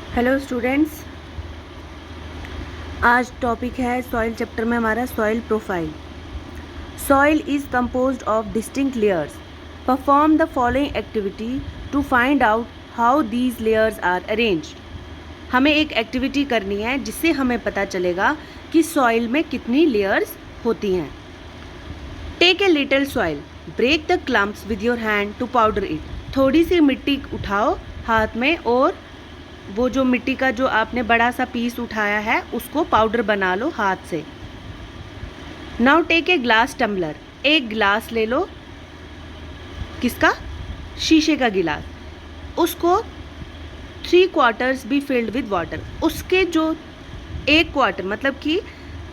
Hello students, आज topic है soil chapter में हमारा soil profile. Soil is composed of distinct layers. Perform the following activity to find out how these layers are arranged. हमें एक activity करनी है जिससे हमें पता चलेगा कि सॉइल में कितनी लेयर्स होती हैं। Take a little soil, break the clumps with your hand to powder it. थोड़ी सी मिट्टी उठाओ हाथ में और वो जो मिट्टी का जो आपने बड़ा सा पीस उठाया है उसको पाउडर बना लो हाथ से। Now take a glass tumbler, एक गिलास ले लो। किसका? शीशे का गिलास। उसको 3/4 बी फिल्ड विद वाटर। उसके जो 1/4 मतलब कि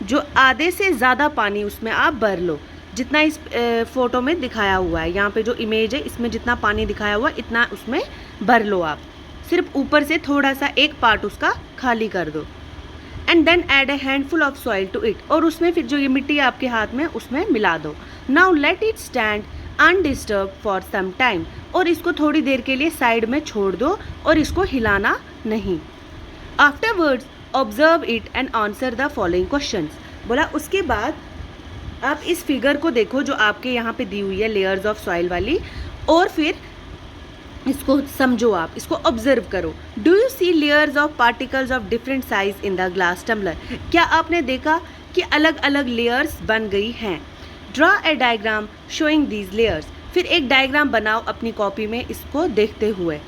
जो आधे से ज़्यादा पानी उसमें आप भर लो, जितना इस फोटो में दिखाया हुआ है। यहाँ पे जो इमेज है इसमें जितना पानी दिखाया हुआ है इतना उसमें भर लो आप। सिर्फ ऊपर से थोड़ा सा एक पार्ट उसका खाली कर दो। And then add a handful of soil to it. और उसमें फिर जो ये मिट्टी आपके हाथ में उसमें मिला दो। Now let it stand undisturb for some time. और इसको थोड़ी देर के लिए साइड में छोड़ दो और इसको हिलाना नहीं। Afterwards observe it and answer the following questions. बोला उसके बाद आप इस फिगर को देखो जो आपके यहाँ पे दी हुई है लेयर्स ऑफ सॉइल वाली, और फिर इसको समझो, आप इसको ऑब्जर्व करो। Do you see layers of particles of different size in the glass tumbler. क्या आपने देखा कि अलग अलग लेयर्स बन गई हैं। Draw a diagram showing these layers. फिर एक डायग्राम बनाओ अपनी कॉपी में इसको देखते हुए।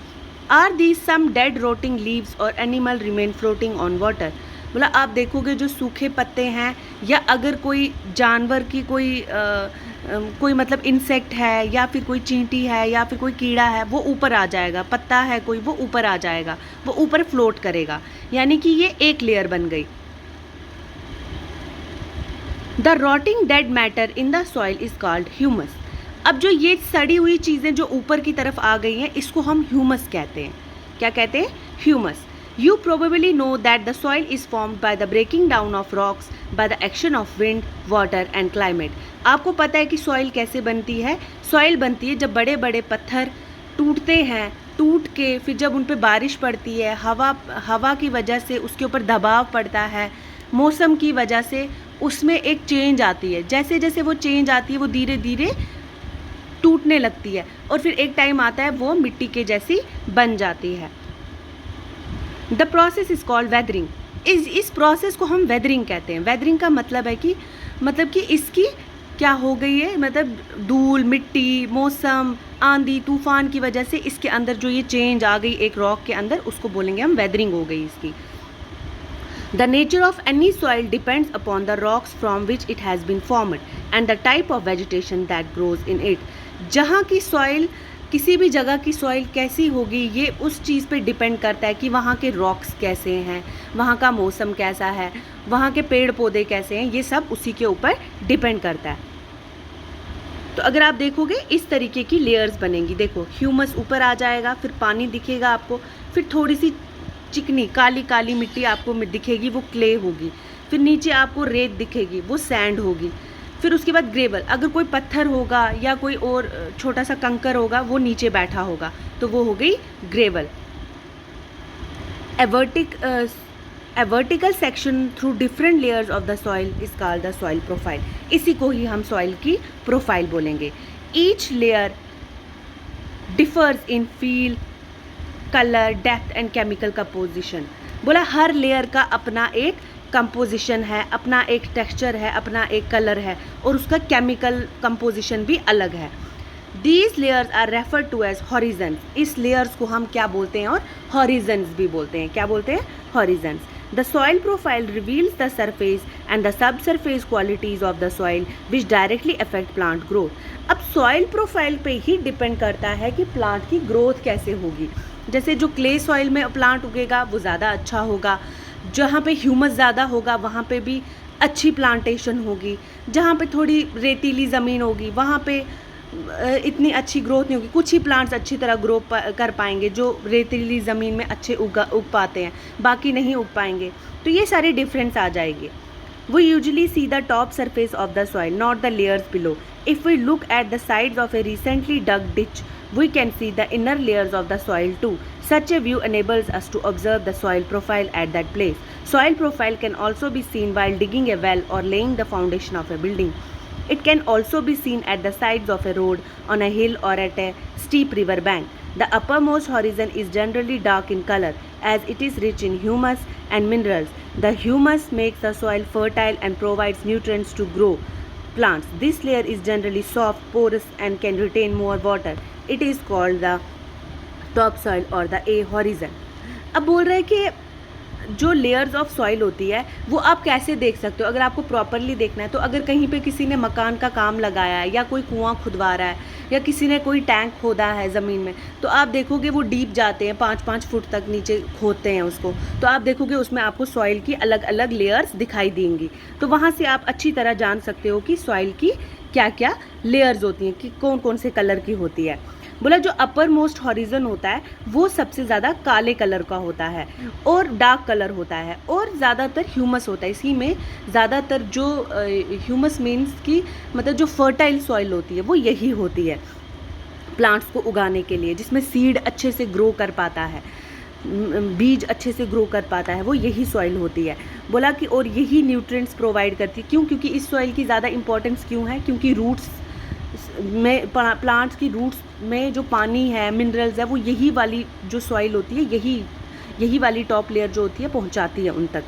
Are these some dead rotting leaves और animal remain floating on water. बोला आप देखोगे जो सूखे पत्ते हैं या अगर कोई जानवर की कोई मतलब इंसेक्ट है या फिर कोई चींटी है या फिर कोई कीड़ा है वो ऊपर आ जाएगा। पत्ता है कोई वो ऊपर आ जाएगा, वो ऊपर फ्लोट करेगा, यानी कि ये एक लेयर बन गई। The rotting dead matter in the soil is called humus. अब जो ये सड़ी हुई चीज़ें जो ऊपर की तरफ आ गई हैं इसको हम ह्यूमस कहते हैं। क्या कहते हैं? Humus. You probably know that the soil is formed by the breaking down of rocks by the action of wind, water and climate. आपको पता है कि सॉइल कैसे बनती है? सॉइल बनती है जब बड़े बड़े पत्थर टूटते हैं, टूट के फिर जब उन पर बारिश पड़ती है, हवा की वजह से उसके ऊपर दबाव पड़ता है, मौसम की वजह से उसमें एक चेंज आती है। जैसे जैसे वो चेंज आती है वो धीरे धीरे टूटने लगती है और फिर एक टाइम आता है वो मिट्टी के जैसी बन जाती है। The process is called weathering. इस प्रोसेस को हम वेदरिंग कहते हैं। वेदरिंग का मतलब है कि इसकी क्या हो गई है, मतलब धूल, मिट्टी, मौसम, आंधी, तूफान की वजह से इसके अंदर जो ये चेंज आ गई एक रॉक के अंदर, उसको बोलेंगे हम वेदरिंग हो गई इसकी। The nature of any soil depends upon the rocks from which it has been formed and the type of vegetation that grows in it. जहाँ की सॉइल, किसी भी जगह की सॉइल कैसी होगी ये उस चीज़ पे डिपेंड करता है कि वहाँ के रॉक्स कैसे हैं, वहाँ का मौसम कैसा है, वहाँ के पेड़ पौधे कैसे हैं, ये सब उसी के ऊपर डिपेंड करता है। तो अगर आप देखोगे इस तरीके की लेयर्स बनेंगी। देखो ह्यूमस ऊपर आ जाएगा, फिर पानी दिखेगा आपको, फिर थोड़ी सी चिकनी काली काली मिट्टी आपको दिखेगी, वो क्ले होगी, फिर नीचे आपको रेत दिखेगी, वो सैंड होगी, फिर उसके बाद ग्रेवल, अगर कोई पत्थर होगा या कोई और छोटा सा कंकर होगा वो नीचे बैठा होगा तो वो हो गई gravel. A vertical section through different layers of the soil is called the soil profile. इसी को ही हम सॉइल की प्रोफाइल बोलेंगे। Each layer differs in feel, colour, depth and chemical composition. बोला हर लेयर का अपना एक कंपोजिशन है, अपना एक टेक्सचर है, अपना एक कलर है और उसका केमिकल कंपोजिशन भी अलग है। These layers are refer to as horizons. इस लेयर्स को हम क्या बोलते हैं? और हॉरिजन्स भी बोलते हैं। क्या बोलते हैं? Horizons. The soil profile reveals the surface and the sub surface qualities of the soil which directly affect plant growth. अब सॉइल प्रोफाइल पे ही डिपेंड करता है कि प्लांट की ग्रोथ कैसे होगी। जैसे जो क्ले सॉइल में प्लांट उगेगा वो ज़्यादा अच्छा होगा, जहाँ पे ह्यूमस ज़्यादा होगा वहाँ पे भी अच्छी प्लांटेशन होगी, जहाँ पे थोड़ी रेतीली ज़मीन होगी वहाँ पे इतनी अच्छी ग्रोथ नहीं होगी। कुछ ही प्लांट्स अच्छी तरह ग्रो कर पाएंगे जो रेतीली ज़मीन में अच्छे उग पाते हैं, बाकी नहीं उग पाएंगे। तो ये सारे डिफरेंस आ जाएंगे। We usually see the top surface of the soil, not the layers below. If we look at the sides of a recently dug ditch, We can see the inner layers of the soil too. Such a view enables us to observe the soil profile at that place. Soil profile can also be seen while digging a well or laying the foundation of a building. It can also be seen at the sides of a road, on a hill or at a steep river bank. The uppermost horizon is generally dark in color as it is rich in humus and minerals. The humus makes the soil fertile and provides nutrients to grow plants. This layer is generally soft, porous and can retain more water. It is called the topsoil or the A horizon. अब बोल रहे हैं कि जो layers of soil होती है वो आप कैसे देख सकते हो, अगर आपको प्रॉपरली देखना है तो अगर कहीं पे किसी ने मकान का काम लगाया है या कोई कुआं खुदवा रहा है या किसी ने कोई टैंक खोदा है ज़मीन में, तो आप देखोगे वो डीप जाते हैं, 5-5 फुट तक नीचे खोदते हैं उसको, तो आप देखोगे उसमें आपको सॉइल की अलग अलग लेयर्स दिखाई देंगी। तो वहाँ से आप अच्छी तरह जान सकते हो कि सॉइल की क्या क्या लेयर्स होती हैं, कि कौन कौन से कलर की होती है। बोला जो अपर मोस्ट हॉरिजन होता है वो सबसे ज़्यादा काले कलर का होता है और डार्क कलर होता है और ज़्यादातर ह्यूमस होता है। इसी में ज़्यादातर जो ह्यूमस मीन्स की मतलब जो फर्टाइल सॉइल होती है वो यही होती है प्लांट्स को उगाने के लिए, जिसमें सीड अच्छे से ग्रो कर पाता है, बीज अच्छे से ग्रो कर पाता है, वो यही सॉइल होती है। बोला कि और यही न्यूट्रिएंट्स प्रोवाइड करती है। क्यों? क्योंकि इस सॉइल की ज़्यादा इंपॉर्टेंस क्यों है? क्योंकि रूट्स में प्लांट्स की रूट्स में जो पानी है, मिनरल्स है, वो यही वाली जो सॉइल होती है यही वाली टॉप लेयर जो होती है पहुंचाती है उन तक।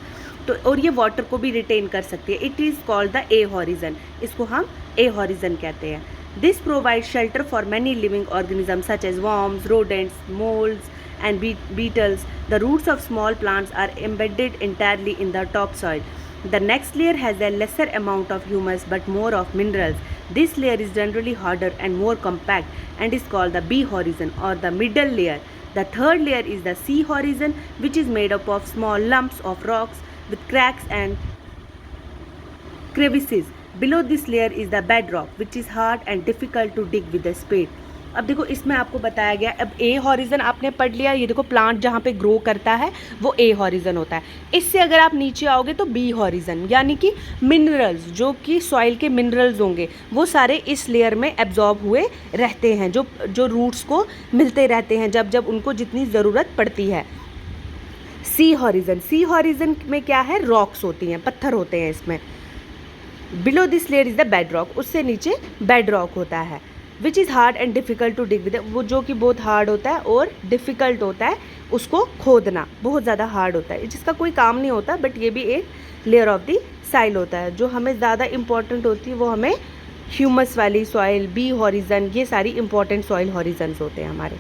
तो और ये वाटर को भी रिटेन कर सकती है। It is called the A horizon. इसको हम ए हॉरिजन कहते हैं। This provide shelter for many living organism such as worms, rodents, moles and beetles. The roots of small plants are embedded entirely in the topsoil. The next layer has a lesser amount of humus but more of minerals. This layer is generally harder and more compact and is called the B horizon or the middle layer. The third layer is the C horizon, which is made up of small lumps of rocks with cracks and crevices. Below this layer is the bedrock, which is hard and difficult to dig with a spade. अब देखो इसमें आपको बताया गया, अब ए horizon आपने पढ़ लिया। ये देखो प्लांट जहाँ पे ग्रो करता है वो ए हॉरिजन होता है। इससे अगर आप नीचे आओगे तो बी हॉरिजन, यानी कि मिनरल्स, जो कि सॉइल के मिनरल्स होंगे वो सारे इस लेयर में एब्जॉर्ब हुए रहते हैं, जो रूट्स को मिलते रहते हैं जब जब उनको जितनी ज़रूरत पड़ती है। सी हॉरिजन में क्या है? रॉक्स होती हैं, पत्थर होते हैं इसमें। Below this layer is the bed rock, उससे नीचे बेड रॉक होता है। Which is hard and difficult to dig with, वो जो कि बहुत हार्ड होता है और डिफ़िकल्ट होता है उसको खोदना, बहुत ज़्यादा हार्ड होता है, जिसका कोई काम नहीं होता, बट ये भी एक लेयर ऑफ द सॉइल होता है। जो हमें ज़्यादा इंपॉर्टेंट होती है वो हमें ह्यूमस वाली सॉइल, बी हॉरिजन, ये सारी इंपॉर्टेंट सॉइल हॉरिजन्स होते हैं हमारे।